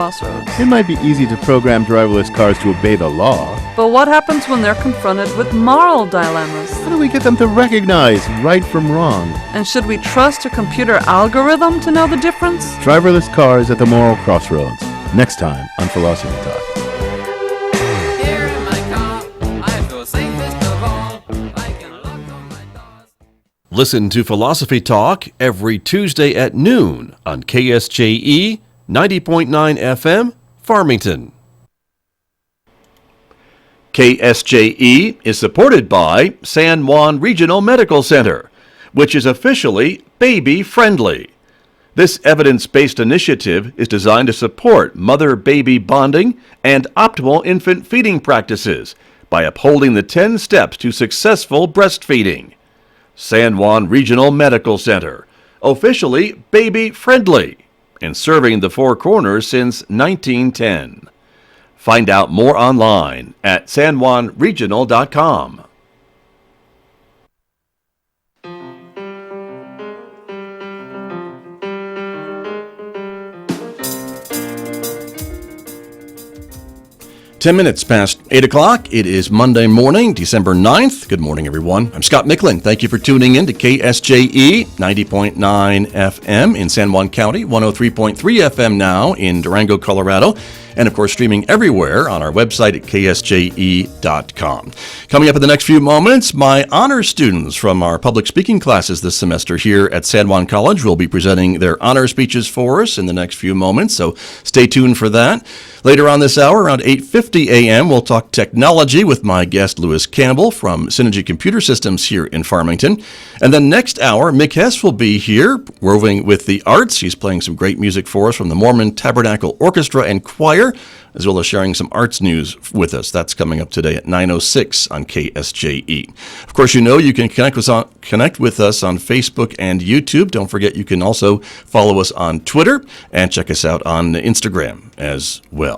Crossroads. It might be easy to program driverless cars to obey the law. But what happens when they're confronted with moral dilemmas? How do we get them to recognize right from wrong? And should we trust a computer algorithm to know the difference? Driverless cars at the moral crossroads. Next time on Philosophy Talk. Here in my car, I feel safest of all. I can lock on my doors. Listen to Philosophy Talk every Tuesday at noon on KSJE 90.9 FM, Farmington. KSJE is supported by San Juan Regional Medical Center, which is officially baby-friendly. This evidence-based initiative is designed to support mother-baby bonding and optimal infant feeding practices by upholding the 10 steps to successful breastfeeding. San Juan Regional Medical Center, officially baby-friendly, and serving the Four Corners since 1910. Find out more online at sanjuanregional.com. Ten minutes past 8 o'clock. It is Monday morning, December 9th. Good morning, everyone. I'm Scott Micklin. Thank you for tuning in to KSJE 90.9 FM in San Juan County, 103.3 FM now in Durango, Colorado, and of course streaming everywhere on our website at ksje.com. Coming up in the next few moments, my honor students from our public speaking classes this semester here at San Juan College will be presenting their honor speeches for us in the next few moments, so stay tuned for that. Later on this hour, around 8:50 a.m., we'll talk technology with my guest, Lewis Campbell from Synergy Computer Systems here in Farmington. And then next hour, Mick Hess will be here, roving with the arts. He's playing some great music for us from the Mormon Tabernacle Orchestra and Choir, as well as sharing some arts news with us. That's coming up today at 9:06 on KSJE. Of course, you know you can connect with us on Facebook and YouTube. Don't forget you can also follow us on Twitter and check us out on Instagram as well.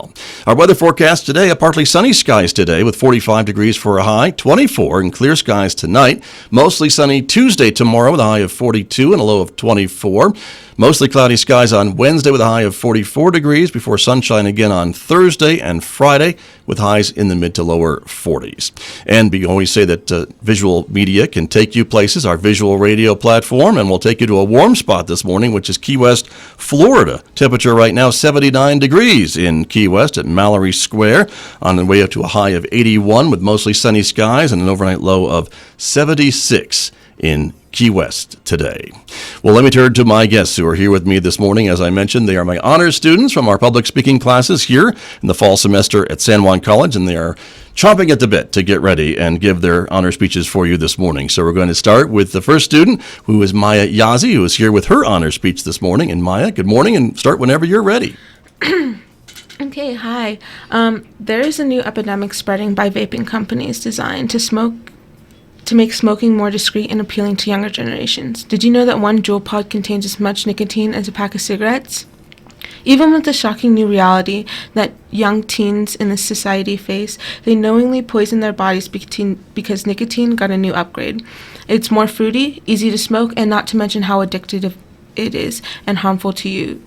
Our weather forecast today, a partly sunny skies today with 45 degrees for a high, 24 and clear skies tonight. Mostly sunny Tuesday tomorrow with a high of 42 and a low of 24. Mostly cloudy skies on Wednesday with a high of 44 degrees before sunshine again on Thursday and Friday with highs in the mid to lower 40s. And we always say that visual media can take you places, our visual radio platform, and we'll take you to a warm spot this morning, which is Key West, Florida. Temperature right now 79 degrees in Key West at Mallory Square, on the way up to a high of 81 with mostly sunny skies and an overnight low of 76 in Key West today. Well, let me turn to my guests who are here with me this morning. As I mentioned, they are my honors students from our public speaking classes here in the fall semester at San Juan College, and they are chomping at the bit to get ready and give their honor speeches for you this morning. So we're going to start with the first student, who is Maya Yazi, who is here with her honor speech this morning. And Maya, good morning, and start whenever you're ready. Okay, hi. There is a new epidemic spreading by vaping companies designed to make smoking more discreet and appealing to younger generations. Did you know that one Juul pod contains as much nicotine as a pack of cigarettes? Even with the shocking new reality that young teens in this society face, they knowingly poison their bodies because nicotine got a new upgrade. It's more fruity, easy to smoke, and not to mention how addictive it is and harmful to you.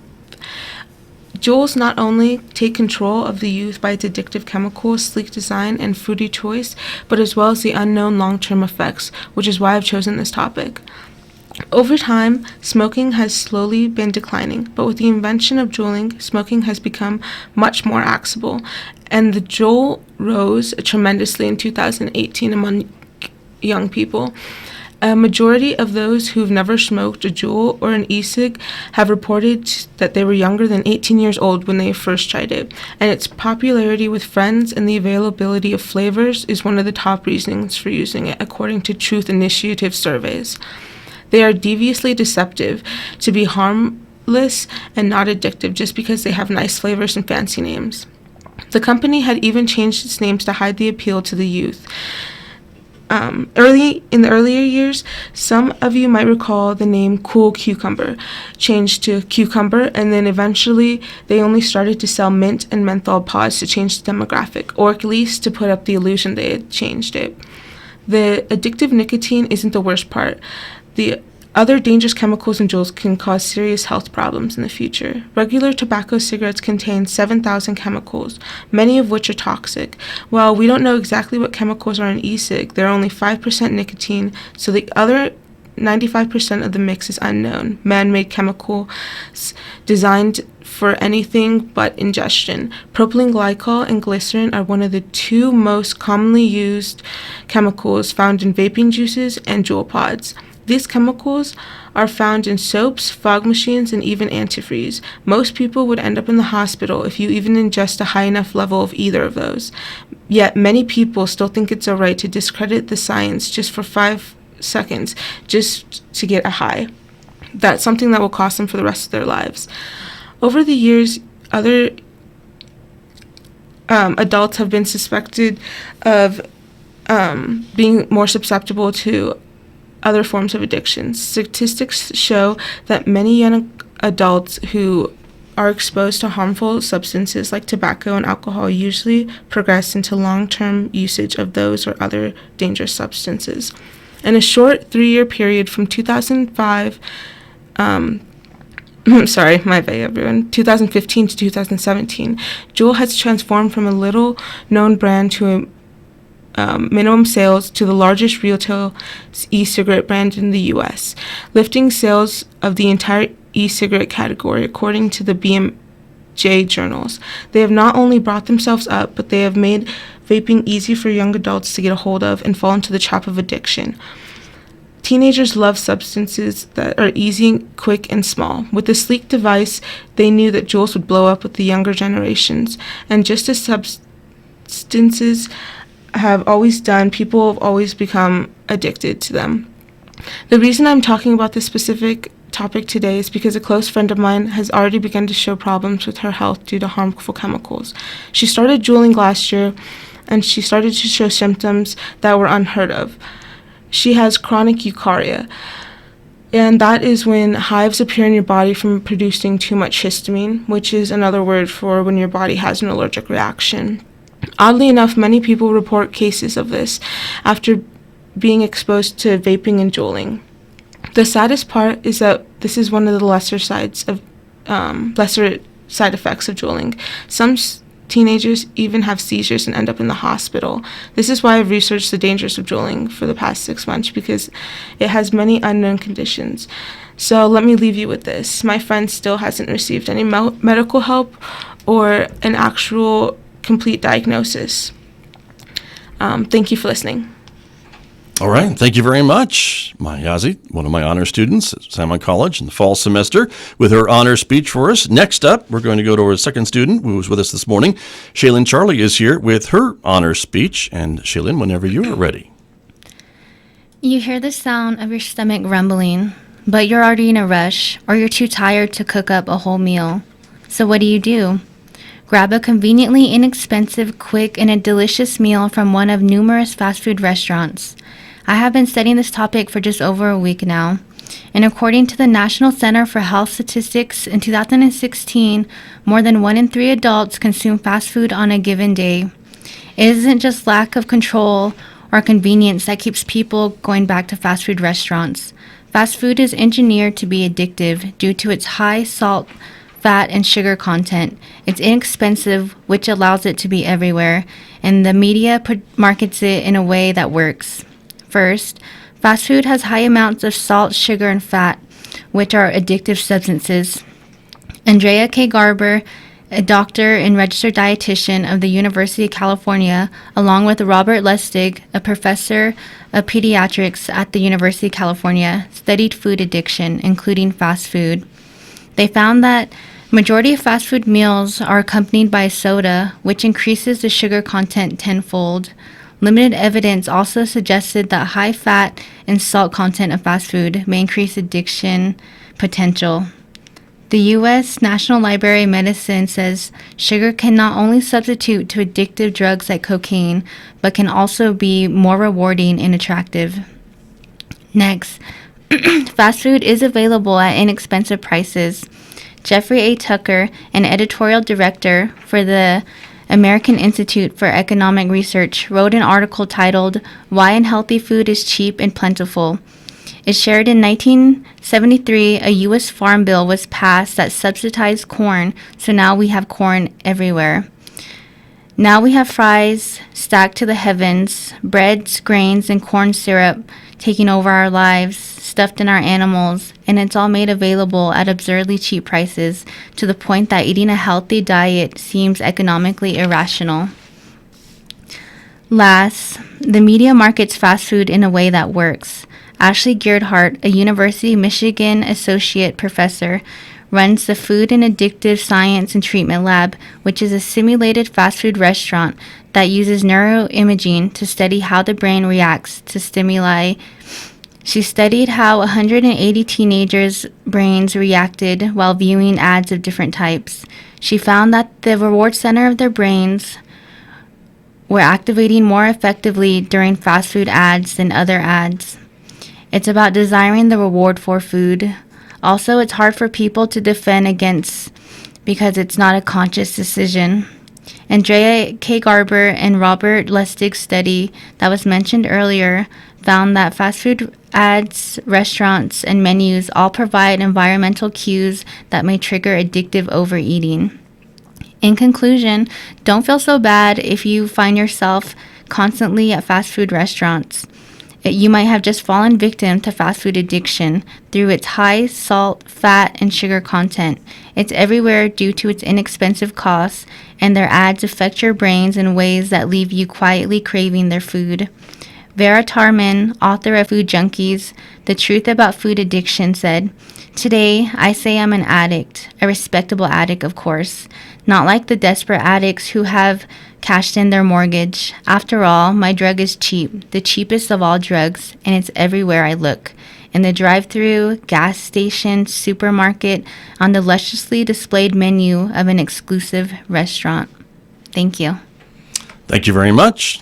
Juuls not only take control of the youth by its addictive chemicals, sleek design, and fruity choice, but as well as the unknown long-term effects, which is why I've chosen this topic. Over time, smoking has slowly been declining, but with the invention of juuling, smoking has become much more accessible, and the Juul rose tremendously in 2018 among young people. A majority of those who've never smoked a Juul or an e-cig have reported that they were younger than 18 years old when they first tried it, and its popularity with friends and the availability of flavors is one of the top reasons for using it, according to Truth Initiative surveys. They are deviously deceptive to be harmless and not addictive just because they have nice flavors and fancy names. The company had even changed its names to hide the appeal to the youth. In the earlier years, some of you might recall the name Cool Cucumber changed to Cucumber, and then eventually they only started to sell mint and menthol pods to change the demographic, or at least to put up the illusion they had changed it. The addictive nicotine isn't the worst part. The Other dangerous chemicals in Juuls can cause serious health problems in the future. Regular tobacco cigarettes contain 7,000 chemicals, many of which are toxic. While we don't know exactly what chemicals are in e-cig, there are only 5% nicotine, so the other 95% of the mix is unknown. Man-made chemicals designed for anything but ingestion. Propylene glycol and glycerin are one of the two most commonly used chemicals found in vaping juices and Juul pods. These chemicals are found in soaps, fog machines, and even antifreeze. Most people would end up in the hospital if you even ingest a high enough level of either of those. Yet many people still think it's alright to discredit the science just for 5 seconds, just to get a high. That's something that will cost them for the rest of their lives. Over the years, other adults have been suspected of being more susceptible to other forms of addiction. Statistics show that many young adults who are exposed to harmful substances like tobacco and alcohol usually progress into long-term usage of those or other dangerous substances. In a short 3-year period from 2005, 2015 to 2017, Juul has transformed from a little-known brand to minimum sales to the largest retail e-cigarette brand in the U.S., lifting sales of the entire e-cigarette category, according to the BMJ journals. They have not only brought themselves up, but they have made vaping easy for young adults to get a hold of and fall into the trap of addiction. Teenagers love substances that are easy, quick, and small. With the sleek device, they knew that Juuls would blow up with the younger generations. And just as substances have always done, people have always become addicted to them. The reason I'm talking about this specific topic today is because a close friend of mine has already begun to show problems with her health due to harmful chemicals. She started juuling last year, and she started to show symptoms that were unheard of. She has chronic urticaria, and that is when hives appear in your body from producing too much histamine, which is another word for when your body has an allergic reaction. Oddly enough, many people report cases of this after being exposed to vaping and juuling. The saddest part is that this is one of the lesser side effects of juuling. Some teenagers even have seizures and end up in the hospital. This is why I've researched the dangers of juuling for the past 6 months, because it has many unknown conditions. So let me leave you with this. My friend still hasn't received any medical help or an actual complete diagnosis. Thank you for listening. All right. Thank you very much. Mayazi, one of my honor students at Simon College in the fall semester, with her honor speech for us. Next up, we're going to go to our second student who was with us this morning. Shaylin Charlie is here with her honor speech. And Shaylin, whenever you are ready. You hear the sound of your stomach rumbling, but you're already in a rush, or you're too tired to cook up a whole meal. So what do? Grab a conveniently inexpensive, quick, and a delicious meal from one of numerous fast food restaurants. I have been studying this topic for just over a week now, and according to the National Center for Health Statistics, in 2016, more than 1 in 3 adults consume fast food on a given day. It isn't just lack of control or convenience that keeps people going back to fast food restaurants. Fast food is engineered to be addictive due to its high salt, fat, and sugar content. It's inexpensive, which allows it to be everywhere, and the media markets it in a way that works. First, fast food has high amounts of salt, sugar, and fat, which are addictive substances. Andrea K. Garber, a doctor and registered dietitian of the University of California, along with Robert Lustig, a professor of pediatrics at the University of California, studied food addiction, including fast food. They found that majority of fast food meals are accompanied by soda, which increases the sugar content tenfold. Limited evidence also suggested that high fat and salt content of fast food may increase addiction potential. The U.S. National Library of Medicine says sugar can not only substitute to addictive drugs like cocaine, but can also be more rewarding and attractive. Next, fast food is available at inexpensive prices. Jeffrey A. Tucker, an editorial director for the American Institute for Economic Research, wrote an article titled "Why Unhealthy Food is Cheap and Plentiful." It shared in 1973, a U.S. Farm Bill was passed that subsidized corn, so now we have corn everywhere. Now we have fries stacked to the heavens, breads, grains, and corn syrup taking over our lives, stuffed in our animals, and it's all made available at absurdly cheap prices to the point that eating a healthy diet seems economically irrational. Last, the media markets fast food in a way that works. Ashley Gearhart, a University of Michigan associate professor, runs the Food and Addictive Science and Treatment Lab, which is a simulated fast food restaurant that uses neuroimaging to study how the brain reacts to stimuli. She studied how 180 teenagers' brains reacted while viewing ads of different types. She found that the reward center of their brains were activating more effectively during fast food ads than other ads. It's about desiring the reward for food. Also, it's hard for people to defend against because it's not a conscious decision. Andrea K. Garber and Robert Lustig's study that was mentioned earlier found that fast food ads, restaurants, and menus all provide environmental cues that may trigger addictive overeating. In conclusion, don't feel so bad if you find yourself constantly at fast food restaurants. You might have just fallen victim to fast food addiction through its high salt, fat, and sugar content. It's everywhere due to its inexpensive costs, and their ads affect your brains in ways that leave you quietly craving their food. Vera Tarman, author of Food Junkies, The Truth About Food Addiction, said, "Today, I say I'm an addict, a respectable addict, of course, not like the desperate addicts who have cashed in their mortgage. After all, my drug is cheap, the cheapest of all drugs, and it's everywhere I look. In the drive-thru, gas station, supermarket, on the lusciously displayed menu of an exclusive restaurant." Thank you. Thank you very much.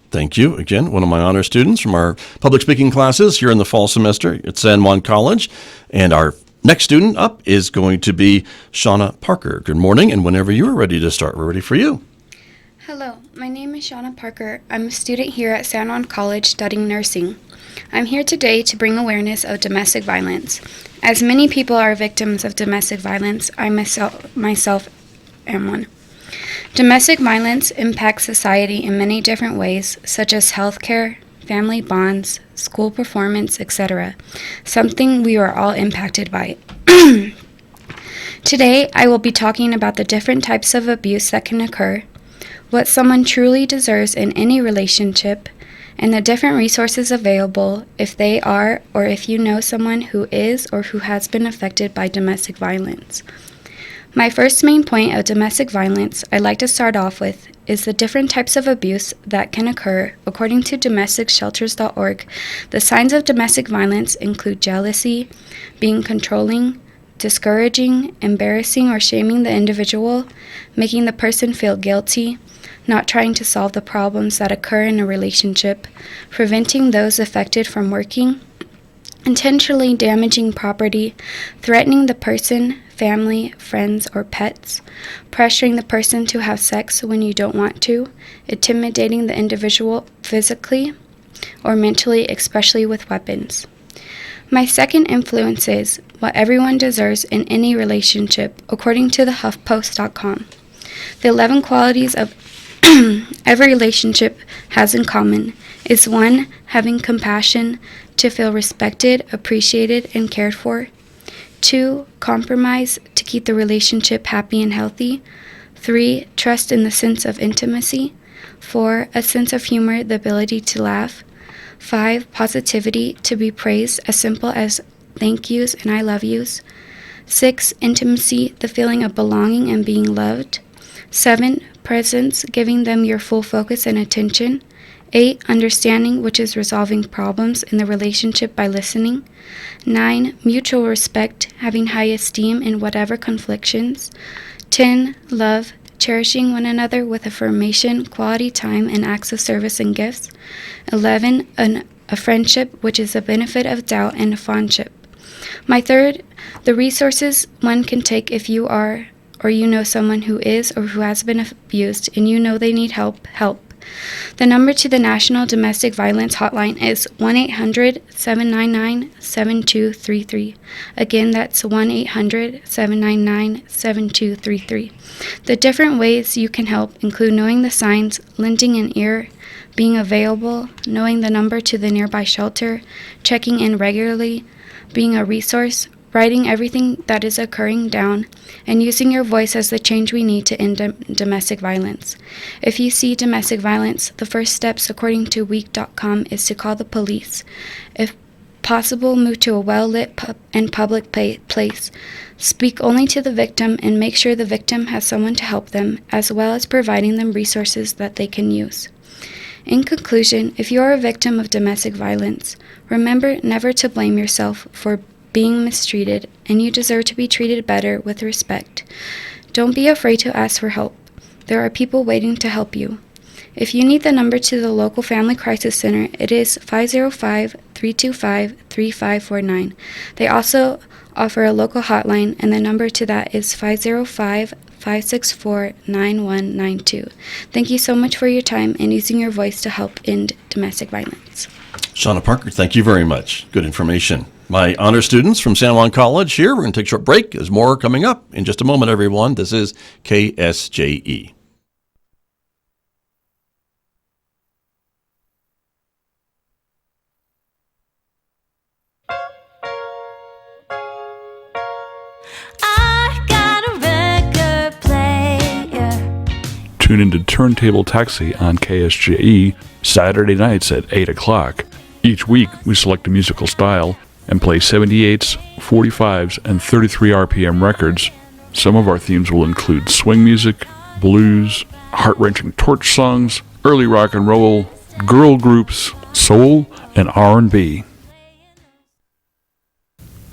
Thank you. Again, one of my honor students from our public speaking classes here in the fall semester at San Juan College. And our next student up is going to be Shauna Parker. Good morning, and whenever you are ready to start, we're ready for you. Hello, my name is Shauna Parker. I'm a student here at San Juan College studying nursing. I'm here today to bring awareness of domestic violence. As many people are victims of domestic violence, I myself am one. Domestic violence impacts society in many different ways, such as healthcare, family bonds, school performance, etc., something we are all impacted by. Today, I will be talking about the different types of abuse that can occur, what someone truly deserves in any relationship, and the different resources available if they are or if you know someone who is or who has been affected by domestic violence. My first main point of domestic violence I'd like to start off with is the different types of abuse that can occur. According to domesticshelters.org, the signs of domestic violence include jealousy, being controlling, discouraging, embarrassing or shaming the individual, making the person feel guilty, not trying to solve the problems that occur in a relationship, preventing those affected from working, intentionally damaging property, threatening the person, family, friends, or pets, pressuring the person to have sex when you don't want to, intimidating the individual physically or mentally, especially with weapons. My second influence is what everyone deserves in any relationship, according to the HuffPost.com. The 11 qualities of every relationship has in common is 1. Having compassion to feel respected, appreciated, and cared for. 2. Compromise to keep the relationship happy and healthy. 3. Trust in the sense of intimacy. 4. A sense of humor, the ability to laugh. 5. Positivity, to be praised, as simple as thank yous and I love yous. 6. Intimacy, the feeling of belonging and being loved. 7. Presence, giving them your full focus and attention. 8. Understanding, which is resolving problems in the relationship by listening. 9. Mutual respect, having high esteem in whatever conflictions. 10. Love, cherishing one another with affirmation, quality time, and acts of service and gifts. 11. A friendship, which is a benefit of doubt and a fondship. My third, the resources one can take if you are or you know someone who is or who has been abused and you know they need help. The number to the National Domestic Violence Hotline is 1-800-799-7233. Again, that's 1-800-799-7233. The different ways you can help include knowing the signs, lending an ear, being available, knowing the number to the nearby shelter, checking in regularly, being a resource, writing everything that is occurring down, and using your voice as the change we need to end domestic violence. If you see domestic violence, the first steps, according to week.com, is to call the police. If possible, move to a well-lit and public place. Speak only to the victim and make sure the victim has someone to help them, as well as providing them resources that they can use. In conclusion, if you are a victim of domestic violence, remember never to blame yourself for being mistreated, and you deserve to be treated better with respect. Don't be afraid to ask for help. There are people waiting to help you. If you need the number to the local Family Crisis Center, it is 505-325-3549. They also offer a local hotline, and the number to that is 505-564-9192. Thank you so much for your time and using your voice to help end domestic violence. Shauna Parker, thank you very much. Good information. My honor students from San Juan College here. We're going to take a short break. There's more coming up in just a moment, everyone. This is KSJE. Tune into Turntable Taxi on KSJE Saturday nights at 8 o'clock. Each week, we select a musical style and play 78s, 45s, and 33 RPM records. Some of our themes will include swing music, blues, heart-wrenching torch songs, early rock and roll, girl groups, soul, and R&B.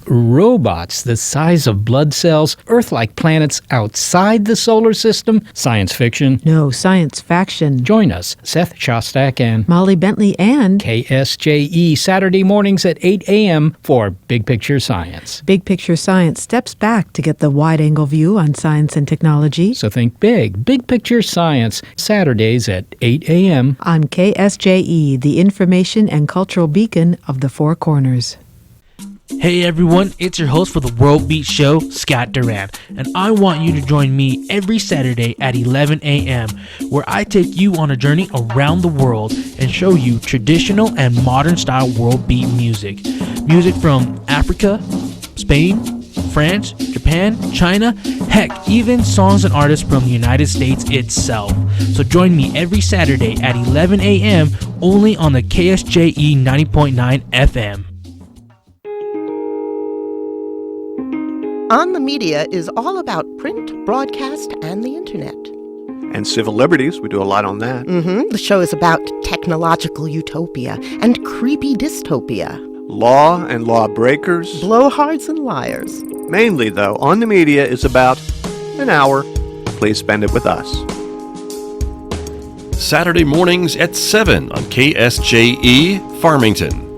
Robots the size of blood cells, Earth-like planets outside the solar system, science fiction. No, science faction. Join us, Seth Shostak and Molly Bentley and KSJE Saturday mornings at 8 a.m. for Big Picture Science. Big Picture Science steps back to get the wide-angle view on science and technology. So think big. Big Picture Science, Saturdays at 8 a.m. on KSJE, the information and cultural beacon of the Four Corners. Hey everyone, it's your host for the World Beat Show, Scott Duran, and I want you to join me every Saturday at 11 a.m., where I take you on a journey around the world and show you traditional and modern style world beat music. Music from Africa, Spain, France, Japan, China, heck, even songs and artists from the United States itself. So join me every Saturday at 11 a.m. only on the KSJE 90.9 FM. On the Media is all about print, broadcast, and the internet. And civil liberties, we do a lot on that. The show is about technological utopia and creepy dystopia. Law and lawbreakers. Blowhards and liars. Mainly, though, On the Media is about an hour. Please spend it with us. Saturday mornings at 7 on KSJE Farmington.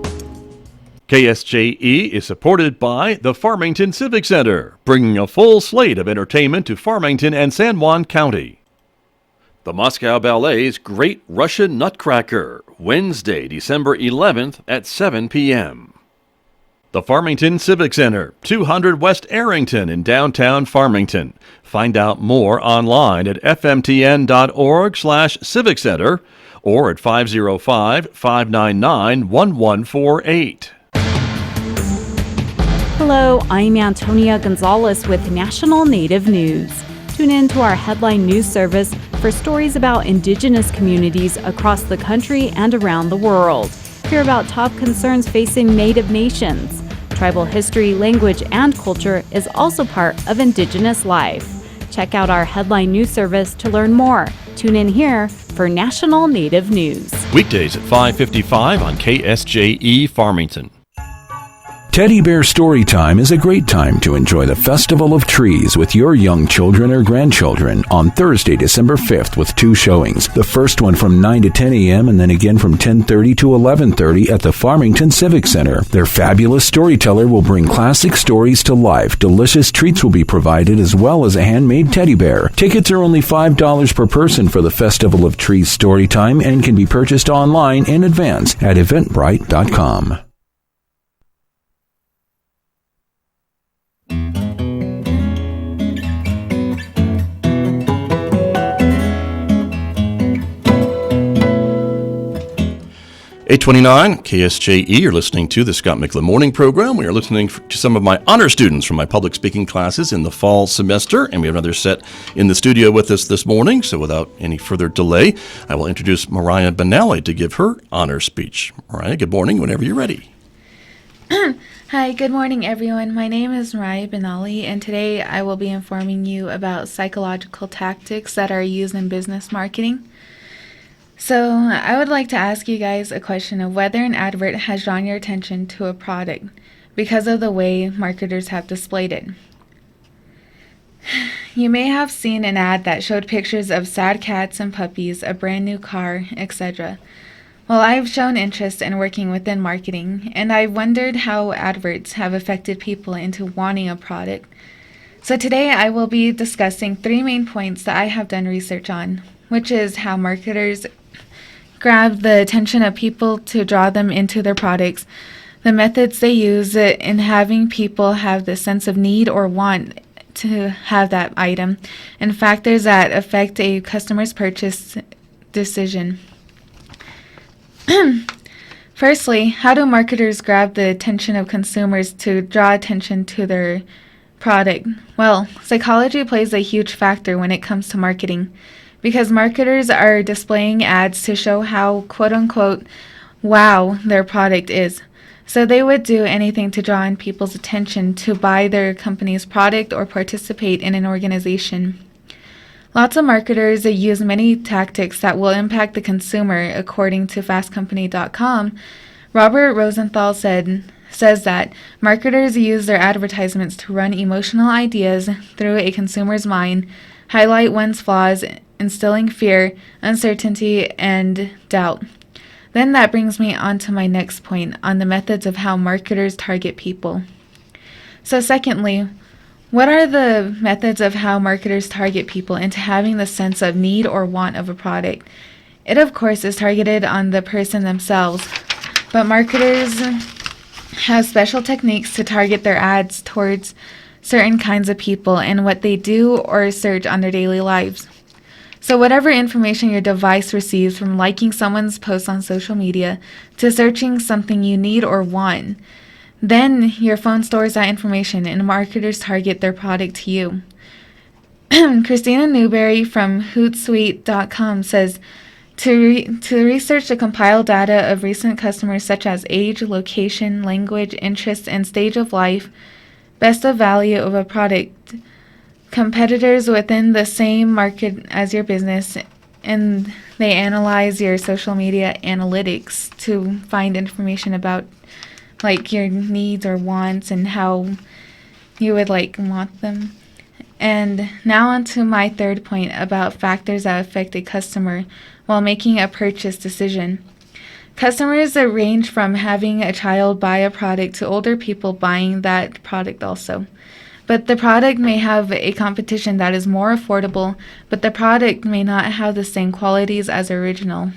KSJE is supported by the Farmington Civic Center, bringing a full slate of entertainment to Farmington and San Juan County. The Moscow Ballet's Great Russian Nutcracker, Wednesday, December 11th at 7 p.m. The Farmington Civic Center, 200 West Arrington in downtown Farmington. Find out more online at fmtn.org/Civic Center or at 505-599-1148. Hello, I'm Antonia Gonzalez with National Native News. Tune in to our headline news service for stories about Indigenous communities across the country and around the world. Hear about top concerns facing Native nations. Tribal history, language, and culture is also part of Indigenous life. Check out our headline news service to learn more. Tune in here for National Native News. Weekdays at 5:55 on KSJE Farmington. Teddy Bear Storytime is a great time to enjoy the Festival of Trees with your young children or grandchildren on Thursday, December 5th with 2 showings. The first one from 9 to 10 a.m. and then again from 10:30 to 11:30 at the Farmington Civic Center. Their fabulous storyteller will bring classic stories to life. Delicious treats will be provided as well as a handmade teddy bear. Tickets are only $5 per person for the Festival of Trees Storytime and can be purchased online in advance at eventbrite.com. .829 KSJE, you're listening to the Scott Micklin Morning Program. We are listening to some of my honor students from my public speaking classes in the fall semester, and we have another set in the studio with us this morning. So without any further delay, I will introduce Mariah Benally to give her honor speech. Mariah, good morning, whenever you're ready. Hi, good morning, everyone. My name is Mariah Benally, and today I will be informing you about psychological tactics that are used in business marketing. So, I would like to ask you guys a question of whether an advert has drawn your attention to a product because of the way marketers have displayed it. You may have seen an ad that showed pictures of sad cats and puppies, a brand new car, etc. Well, I've shown interest in working within marketing, and I've wondered how adverts have affected people into wanting a product. So today I will be discussing 3 main points that I have done research on, which is how marketers grab the attention of people to draw them into their products, the methods they use in having people have the sense of need or want to have that item, and factors that affect a customer's purchase decision. Firstly, how do marketers grab the attention of consumers to draw attention to their product? Well, psychology plays a huge factor when it comes to marketing, because marketers are displaying ads to show how quote-unquote wow their product is. So they would do anything to draw in people's attention to buy their company's product or participate in an organization. Lots of marketers use many tactics that will impact the consumer. According to fastcompany.com, Robert Rosenthal says that marketers use their advertisements to run emotional ideas through a consumer's mind, highlight one's flaws, instilling fear, uncertainty, and doubt. Then that brings me on to my next point on the methods of how marketers target people. So secondly, what are the methods of how marketers target people into having the sense of need or want of a product? It, of course, is targeted on the person themselves, but marketers have special techniques to target their ads towards certain kinds of people and what they do or search on their daily lives. So whatever information your device receives from liking someone's post on social media to searching something you need or want, then your phone stores that information and marketers target their product to you. Christina Newberry from Hootsuite.com says, to research the compiled data of recent customers such as age, location, language, interest, and stage of life, best of value of a product, competitors within the same market as your business, and they analyze your social media analytics to find information about like your needs or wants and how you would want them. And now on to my third point about factors that affect a customer while making a purchase decision. Customers range from having a child buy a product to older people buying that product also. But the product may have a competition that is more affordable, but the product may not have the same qualities as original.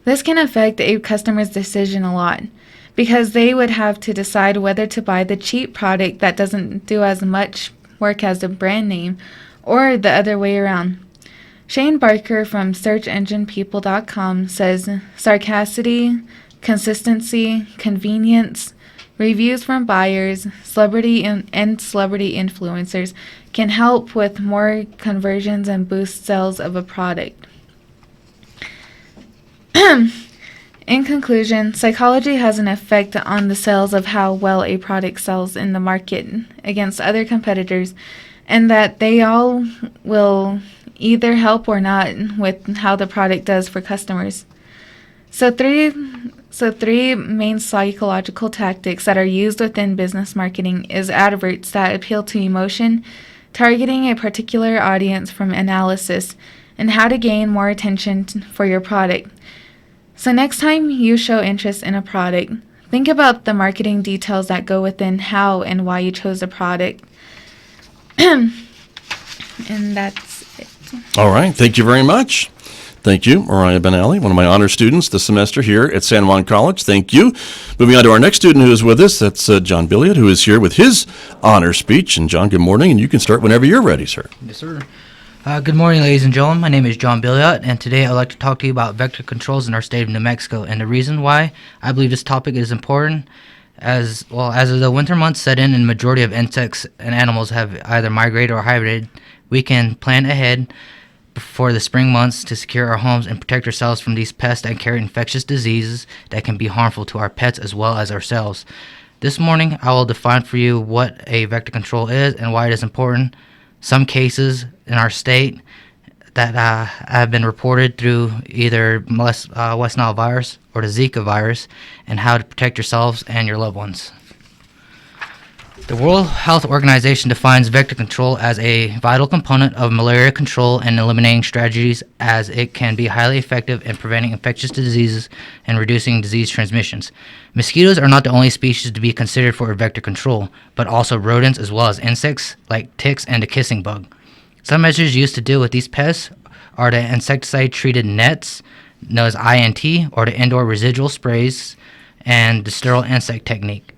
This can affect a customer's decision a lot, because they would have to decide whether to buy the cheap product that doesn't do as much work as the brand name, or the other way around. Shane Barker from SearchEnginePeople.com says, sarcasticity, consistency, convenience, reviews from buyers, celebrity and celebrity influencers can help with more conversions and boost sales of a product. In conclusion, psychology has an effect on the sales of how well a product sells in the market against other competitors, and that they all will either help or not with how the product does for customers. So So 3 main psychological tactics that are used within business marketing is adverts that appeal to emotion, targeting a particular audience from analysis, and how to gain more attention for your product. So next time you show interest in a product, think about the marketing details that go within how and why you chose a product. And that's it. All right. Thank you very much. Thank you, Mariah Benally, one of my honor students this semester here at San Juan College. Thank you. Moving on to our next student who is with us, that's John Billiot, who is here with his honor speech. And John, good morning, and you can start whenever you're ready, sir. Yes, sir. Good morning, ladies and gentlemen. My name is John Billiot, and today I'd like to talk to you about vector controls in our state of New Mexico. And the reason why I believe this topic is important, as the winter months set in and the majority of insects and animals have either migrated or hibernated, we can plan ahead for the spring months to secure our homes and protect ourselves from these pests that carry infectious diseases that can be harmful to our pets as well as ourselves. This morning, I will define for you what a vector control is and why it is important. Some cases in our state that have been reported through either West Nile virus or the Zika virus, and how to protect yourselves and your loved ones. The World Health Organization defines vector control as a vital component of malaria control and eliminating strategies, as it can be highly effective in preventing infectious diseases and reducing disease transmissions. Mosquitoes are not the only species to be considered for vector control, but also rodents as well as insects like ticks and the kissing bug. Some measures used to deal with these pests are the insecticide-treated nets, known as INT, or the indoor residual sprays, and the sterile insect technique.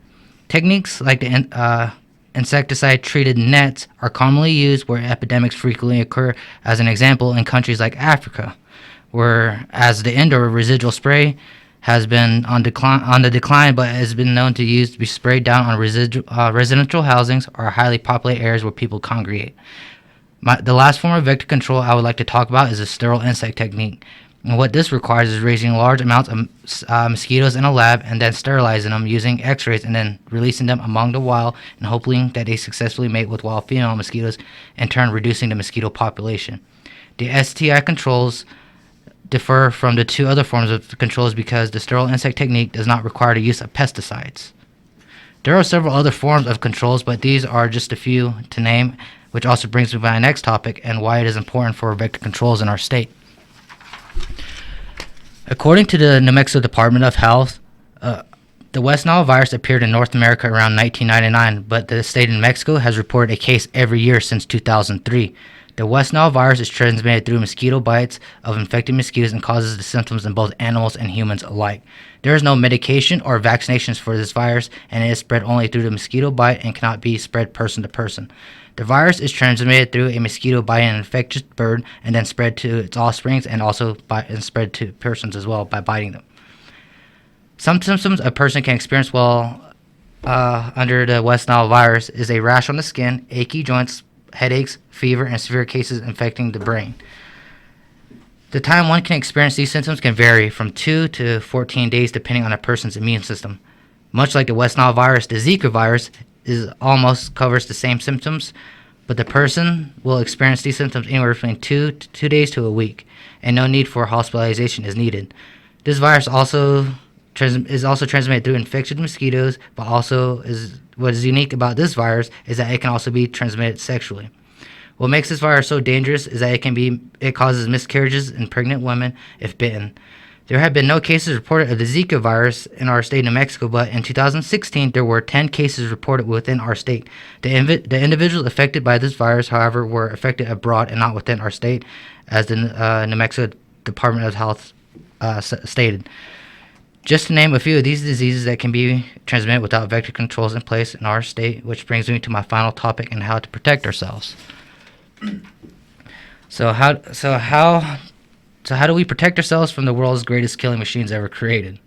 Techniques like the insecticide-treated nets are commonly used where epidemics frequently occur, as an example in countries like Africa, whereas the indoor residual spray has been on the decline, but has been known to be sprayed down on residential housings or highly populated areas where people congregate. The last form of vector control I would like to talk about is the sterile insect technique. And what this requires is raising large amounts of mosquitoes in a lab and then sterilizing them using x-rays and then releasing them among the wild and hoping that they successfully mate with wild female mosquitoes, in turn reducing the mosquito population. The STI controls differ from the 2 other forms of controls because the sterile insect technique does not require the use of pesticides. There are several other forms of controls, but these are just a few to name, which also brings me to my next topic and why it is important for vector controls in our state. According to the New Mexico Department of Health, the West Nile virus appeared in North America around 1999, but the state of New Mexico has reported a case every year since 2003. The West Nile virus is transmitted through mosquito bites of infected mosquitoes and causes the symptoms in both animals and humans alike. There is no medication or vaccinations for this virus, and it is spread only through the mosquito bite and cannot be spread person to person. The virus is transmitted through a mosquito biting an infectious bird and then spread to its offsprings and also spread to persons as well by biting them. Some symptoms a person can experience while under the West Nile virus is a rash on the skin, achy joints, headaches, fever, and severe cases infecting the brain. The time one can experience these symptoms can vary from 2 to 14 days depending on a person's immune system. Much like the West Nile virus, the Zika virus almost covers the same symptoms, but the person will experience these symptoms anywhere between 2 days to a week, and no need for hospitalization is needed. This virus is also transmitted through infected mosquitoes, but also what is unique about this virus is that it can also be transmitted sexually. What makes this virus so dangerous is that it causes miscarriages in pregnant women if bitten. There have been no cases reported of the Zika virus in our state of New Mexico, but in 2016 there were 10 cases reported within our state. The individuals affected by this virus, however, were affected abroad and not within our state, as the New Mexico Department of Health stated. Just to name a few of these diseases that can be transmitted without vector controls in place in our state, which brings me to my final topic and how to protect ourselves. So how do we protect ourselves from the world's greatest killing machines ever created?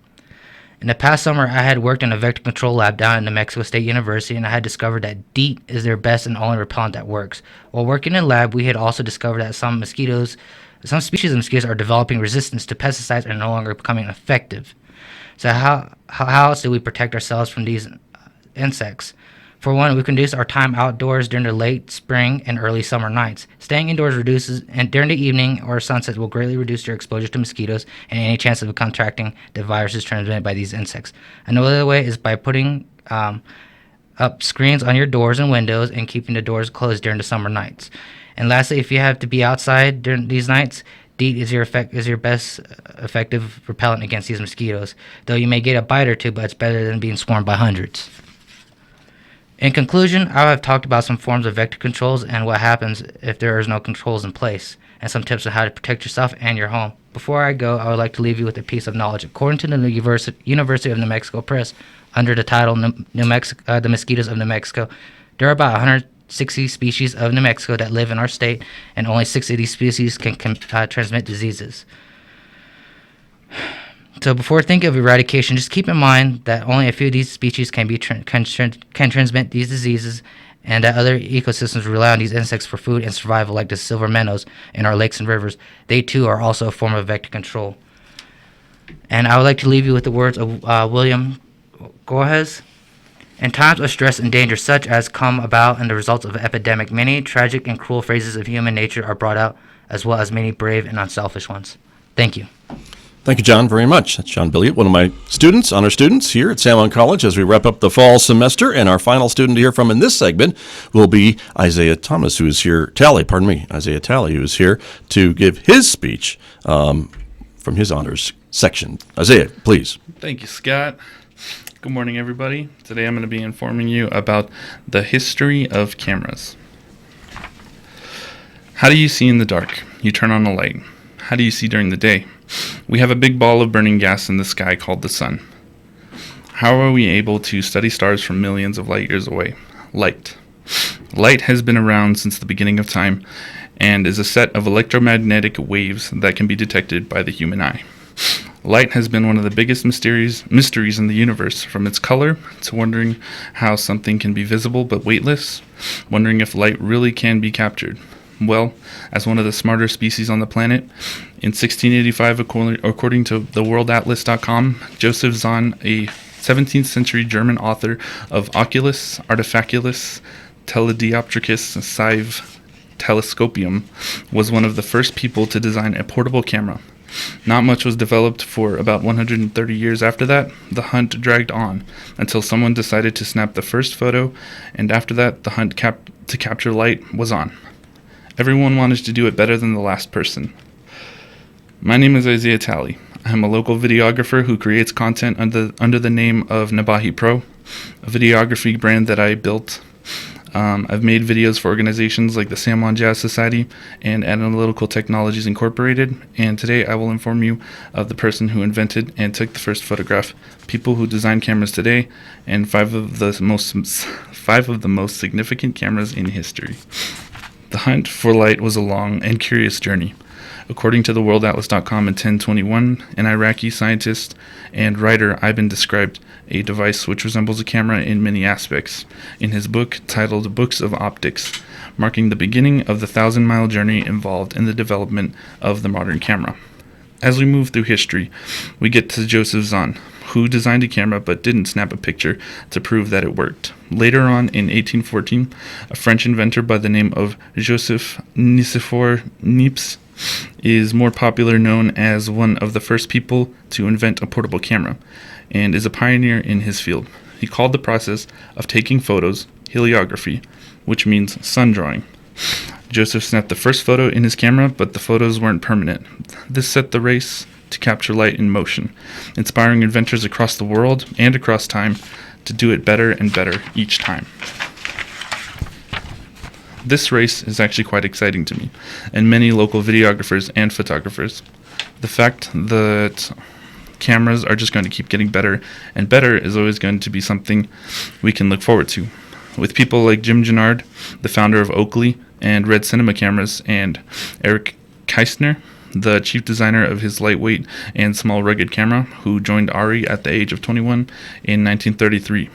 In the past summer, I had worked in a vector control lab down at New Mexico State University, and I had discovered that DEET is their best and only repellent that works. While working in the lab, we had also discovered that some species of mosquitoes are developing resistance to pesticides and are no longer becoming effective. So how else do we protect ourselves from these insects? For one, we can reduce our time outdoors during the late spring and early summer nights. Staying indoors reduces, and during the evening or sunset will greatly reduce your exposure to mosquitoes and any chance of contracting the viruses transmitted by these insects. Another way is by putting up screens on your doors and windows and keeping the doors closed during the summer nights. And lastly, if you have to be outside during these nights, DEET is your best effective repellent against these mosquitoes. Though you may get a bite or two, but it's better than being swarmed by hundreds. In conclusion, I have talked about some forms of vector controls and what happens if there is no controls in place, and some tips on how to protect yourself and your home. Before I go, I would like to leave you with a piece of knowledge. According to the University of New Mexico Press, under the title The Mosquitoes of New Mexico, there are about 160 species of New Mexico that live in our state, and only 6 of these species can transmit diseases. So before thinking of eradication, just keep in mind that only a few of these species can transmit these diseases, and that other ecosystems rely on these insects for food and survival, like the silver minnows in our lakes and rivers. They too are also a form of vector control. And I would like to leave you with the words of William Gorges. In times of stress and danger such as come about in the results of an epidemic, many tragic and cruel phases of human nature are brought out, as well as many brave and unselfish ones. Thank you. Thank you, John, very much. That's John Billiot, one of my students, honor students here at San Juan College as we wrap up the fall semester. And our final student to hear from in this segment will be Isaiah Talley, who is here to give his speech from his honors section. Isaiah, please. Thank you, Scott. Good morning, everybody. Today I'm going to be informing you about the history of cameras. How do you see in the dark? You turn on a light. How do you see during the day? We have a big ball of burning gas in the sky called the sun. How are we able to study stars from millions of light years away? Light. Light has been around since the beginning of time and is a set of electromagnetic waves that can be detected by the human eye. Light has been one of the biggest mysteries in the universe, from its color to wondering how something can be visible but weightless, wondering if light really can be captured. Well, as one of the smarter species on the planet, in 1685, according to theworldatlas.com, Joseph Zahn, a 17th century German author of Oculus Artificialis Teledioptricus Sive Telescopium, was one of the first people to design a portable camera. Not much was developed for about 130 years after that. The hunt dragged on until someone decided to snap the first photo, and after that, the hunt to capture light was on. Everyone wanted to do it better than the last person. My name is Isaiah Talley. I am a local videographer who creates content under the name of Nabahi Pro, a videography brand that I built. I've made videos for organizations like the San Juan Jazz Society and Analytical Technologies Incorporated, and today I will inform you of the person who invented and took the first photograph, people who design cameras today, and five of the most significant cameras in history. The hunt for light was a long and curious journey. According to theworldatlas.com in 1021, an Iraqi scientist and writer Ibn described a device which resembles a camera in many aspects in his book titled Books of Optics, marking the beginning of the 1,000-mile journey involved in the development of the modern camera. As we move through history, we get to Joseph Zahn, who designed a camera but didn't snap a picture to prove that it worked. Later on, in 1814, a French inventor by the name of Joseph Nicephore Niepce is more popular known as one of the first people to invent a portable camera, and is a pioneer in his field. He called the process of taking photos heliography, which means sun drawing. Joseph snapped the first photo in his camera, but the photos weren't permanent. This set the race to capture light in motion, inspiring inventors across the world and across time to do it better and better each time. This race is actually quite exciting to me, and many local videographers and photographers. The fact that cameras are just going to keep getting better and better is always going to be something we can look forward to. With people like Jim Gennard, the founder of Oakley and Red Cinema Cameras, and Eric Keistner, the chief designer of his lightweight and small rugged camera, who joined ARRI at the age of 21 in 1933.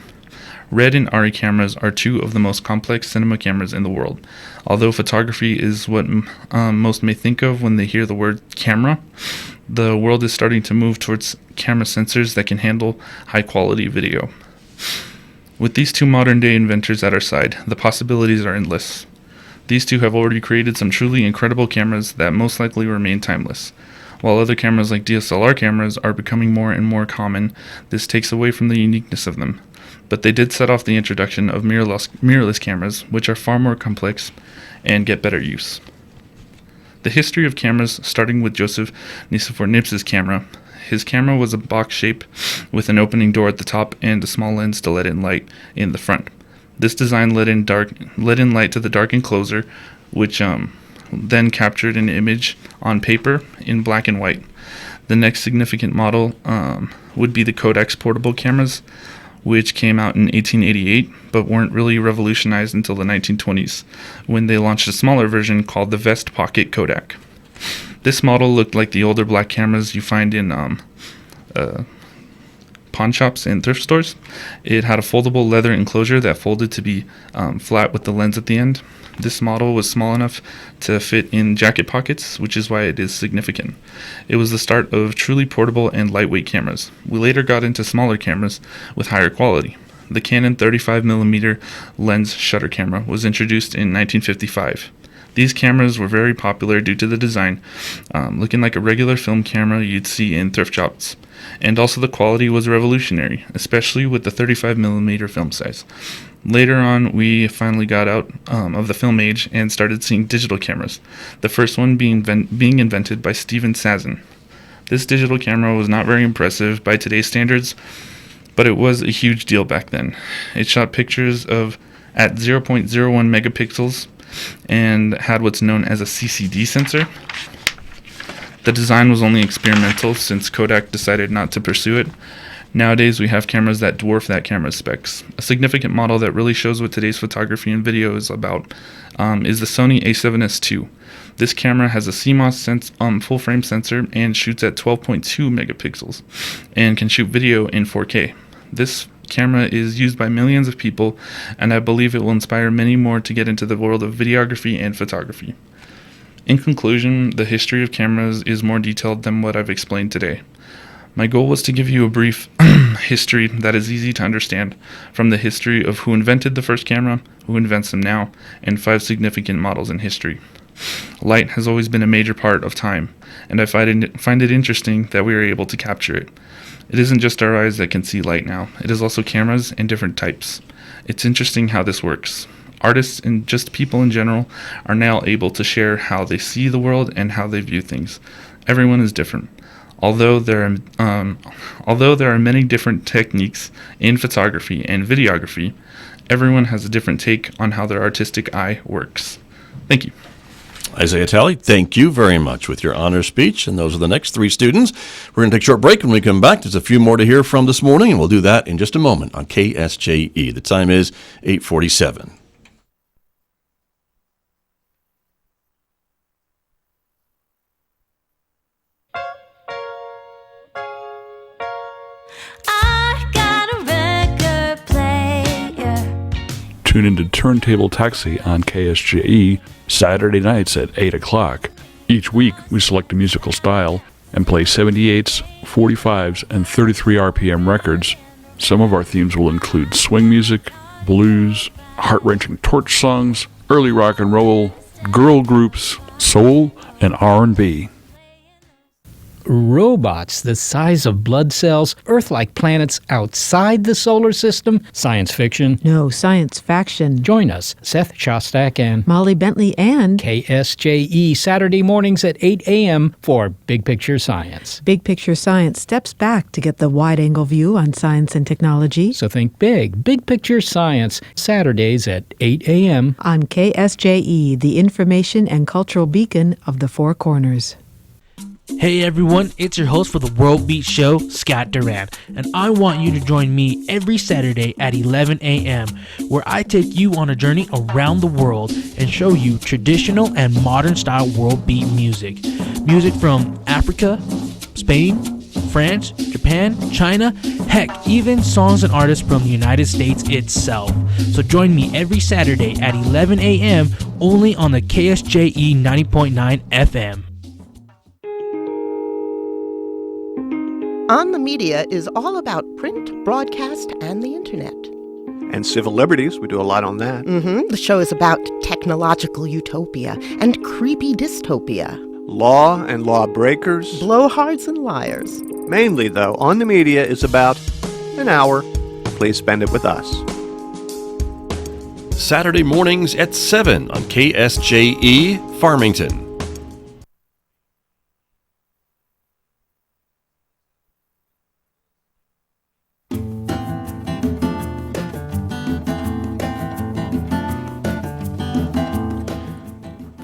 Red and ARRI cameras are two of the most complex cinema cameras in the world. Although photography is what most may think of when they hear the word camera, the world is starting to move towards camera sensors that can handle high quality video. With these two modern-day inventors at our side, the possibilities are endless. These two have already created some truly incredible cameras that most likely remain timeless. While other cameras like DSLR cameras are becoming more and more common, this takes away from the uniqueness of them. But they did set off the introduction of mirrorless cameras, which are far more complex and get better use. The history of cameras, starting with Joseph Nicephore Nibbs's camera. His camera was a box shape with an opening door at the top and a small lens to let in light in the front. This design let in light to the dark enclosure, which then captured an image on paper in black and white. The next significant model would be the Kodak's portable cameras, which came out in 1888, but weren't really revolutionized until the 1920s, when they launched a smaller version called the Vest Pocket Kodak. This model looked like the older black cameras you find in pawn shops and thrift stores. It had a foldable leather enclosure that folded to be flat with the lens at the end. This model was small enough to fit in jacket pockets, which is why it is significant. It was the start of truly portable and lightweight cameras. We later got into smaller cameras with higher quality. The Canon 35mm lens shutter camera was introduced in 1955. These cameras were very popular due to the design, looking like a regular film camera you'd see in thrift shops. And also the quality was revolutionary, especially with the 35mm film size. Later on, we finally got out of the film age and started seeing digital cameras, the first one being invented by Steven Sazin. This digital camera was not very impressive by today's standards, but it was a huge deal back then. It shot pictures at 0.01 megapixels and had what's known as a CCD sensor. The design was only experimental since Kodak decided not to pursue it. Nowadays, we have cameras that dwarf that camera's specs. A significant model that really shows what today's photography and video is about is the Sony a7S II. This camera has a CMOS full-frame sensor and shoots at 12.2 megapixels and can shoot video in 4K. This camera is used by millions of people, and I believe it will inspire many more to get into the world of videography and photography. In conclusion, the history of cameras is more detailed than what I've explained today. My goal was to give you a brief history that is easy to understand, from the history of who invented the first camera, who invents them now, and 5 significant models in history. Light has always been a major part of time, and I find it interesting that we are able to capture it. It isn't just our eyes that can see light now, it is also cameras and different types. It's interesting how this works. Artists and just people in general are now able to share how they see the world and how they view things. Everyone is different. Although there are many different techniques in photography and videography, everyone has a different take on how their artistic eye works. Thank you. Isaiah Talley, thank you very much with your honor speech. And those are the next 3 students. We're going to take a short break. When we come back, there's a few more to hear from this morning, and we'll do that in just a moment on KSJE. The time is 8:47. Tune into Turntable Taxi on KSJE Saturday nights at 8 o'clock. Each week, we select a musical style and play 78s, 45s, and 33 RPM records. Some of our themes will include swing music, blues, heart-wrenching torch songs, early rock and roll, girl groups, soul, and R&B. Robots the size of blood cells, Earth-like planets outside the solar system, science fiction. No, science faction. Join us, Seth Shostak and Molly Bentley and KSJE Saturday mornings at 8 a.m. for Big Picture Science. Big Picture Science steps back to get the wide-angle view on science and technology. So think big. Big Picture Science, Saturdays at 8 a.m. on KSJE, the information and cultural beacon of the Four Corners. Hey everyone, it's your host for the World Beat Show, Scott Duran, and I want you to join me every Saturday at 11 a.m., where I take you on a journey around the world and show you traditional and modern style world beat music. Music from Africa, Spain, France, Japan, China, heck, even songs and artists from the United States itself. So join me every Saturday at 11 a.m. only on the KSJE 90.9 FM. On the Media is all about print, broadcast, and the internet. And civil liberties, we do a lot on that. The show is about technological utopia and creepy dystopia. Law and lawbreakers. Blowhards and liars. Mainly, though, On the Media is about an hour. Please spend it with us. Saturday mornings at 7 on KSJE Farmington.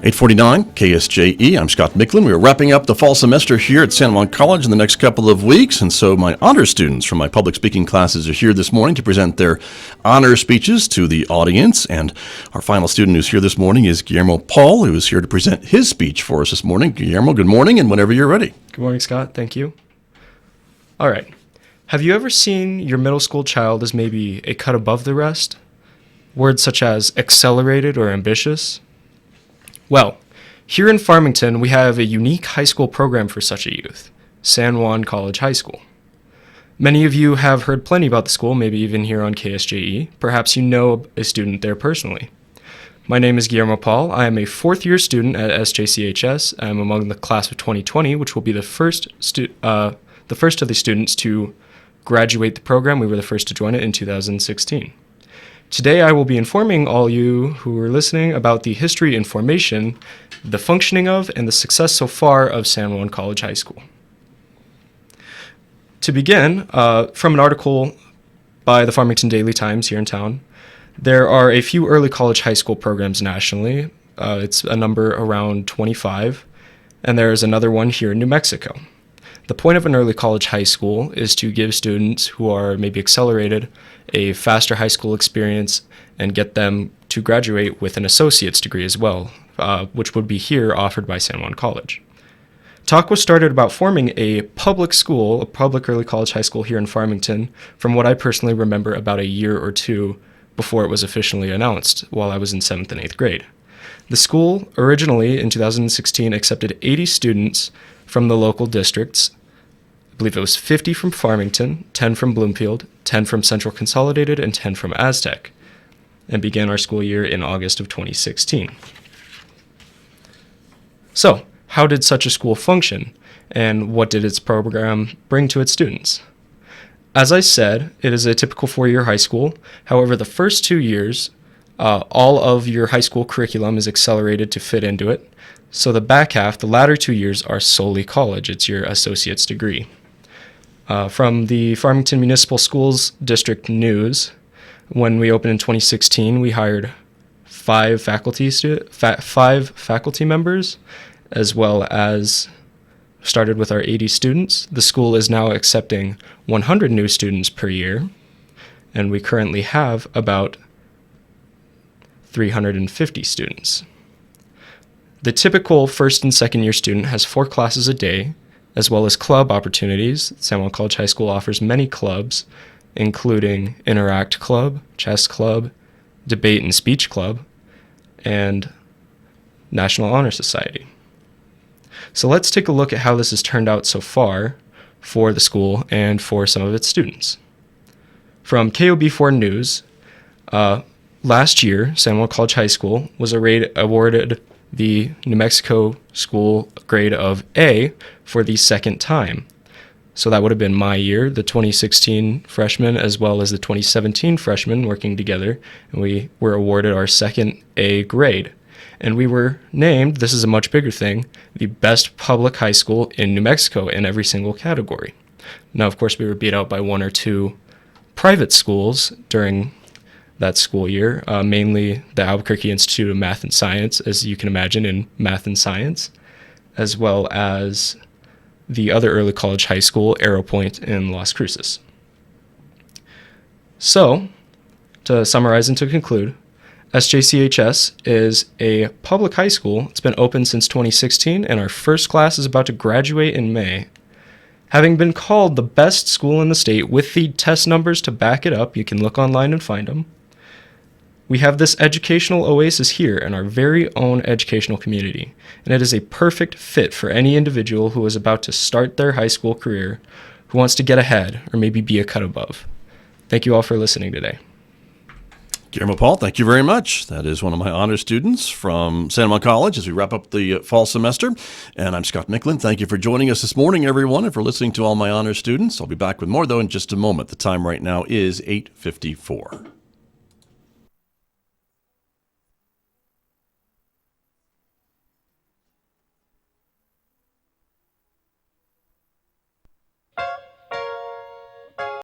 .849 KSJE. I'm Scott Micklin. We are wrapping up the fall semester here at San Juan College in the next couple of weeks, and so my honor students from my public speaking classes are here this morning to present their honor speeches to the audience. And our final student who's here this morning is Guillermo Paul, who is here to present his speech for us this morning. Guillermo, good morning, and whenever you're ready. Good morning, Scott. Thank you. All right. Have you ever seen your middle school child as maybe a cut above the rest? Words such as accelerated or ambitious? Well, here in Farmington, we have a unique high school program for such a youth, San Juan College High School. Many of you have heard plenty about the school, maybe even here on KSJE. Perhaps you know a student there personally. My name is Guillermo Paul. I am a fourth-year student at SJCHS. I'm among the class of 2020, which will be the first of the students to graduate the program. We were the first to join it in 2016. Today I will be informing all you who are listening about the history and formation, the functioning of, and the success so far of San Juan College High School. To begin, from an article by the Farmington Daily Times here in town, there are a few early college high school programs nationally. It's a number around 25, and there is another one here in New Mexico. The point of an early college high school is to give students who are maybe accelerated a faster high school experience and get them to graduate with an associate's degree as well, which would be here offered by San Juan College. Talk was started about forming a public school, a public early college high school here in Farmington, from what I personally remember about a year or two before it was officially announced while I was in 7th and 8th grade. The school originally in 2016 accepted 80 students from the local districts. I believe it was 50 from Farmington, 10 from Bloomfield, 10 from Central Consolidated, and 10 from Aztec, and began our school year in August of 2016. So, how did such a school function, and what did its program bring to its students? As I said, it is a typical four-year high school. However, the first 2 years, all of your high school curriculum is accelerated to fit into it. So the back half, the latter 2 years, are solely college. It's your associate's degree. From the Farmington Municipal Schools District News, when we opened in 2016, we hired 5 faculty members, as well as started with our 80 students. The school is now accepting 100 new students per year, and we currently have about 350 students. The typical first and second year student has 4 classes a day, as well as club opportunities. San Juan College High School offers many clubs, including Interact Club, Chess Club, Debate and Speech Club, and National Honor Society. So let's take a look at how this has turned out so far for the school and for some of its students. From KOB4 News, last year, San Juan College High School was awarded the New Mexico school grade of A for the second time. So that would have been my year, the 2016 freshmen, as well as the 2017 freshmen working together, and we were awarded our second A grade. And we were named, this is a much bigger thing, the best public high school in New Mexico in every single category. Now, of course, we were beat out by 1 or 2 private schools during that school year, mainly the Albuquerque Institute of Math and Science, as you can imagine, in math and science, as well as the other early college high school, Arrow Point in Las Cruces. So, to summarize and to conclude, SJCHS is a public high school. It's been open since 2016, and our first class is about to graduate in May. Having been called the best school in the state with the test numbers to back it up, you can look online and find them. We have this educational oasis here in our very own educational community, and it is a perfect fit for any individual who is about to start their high school career, who wants to get ahead or maybe be a cut above. Thank you all for listening today. Guillermo Paul, thank you very much. That is one of my honor students from San Juan College as we wrap up the fall semester. And I'm Scott Micklin. Thank you for joining us this morning, everyone, and for listening to all my honor students. I'll be back with more, though, in just a moment. The time right now is 8:54.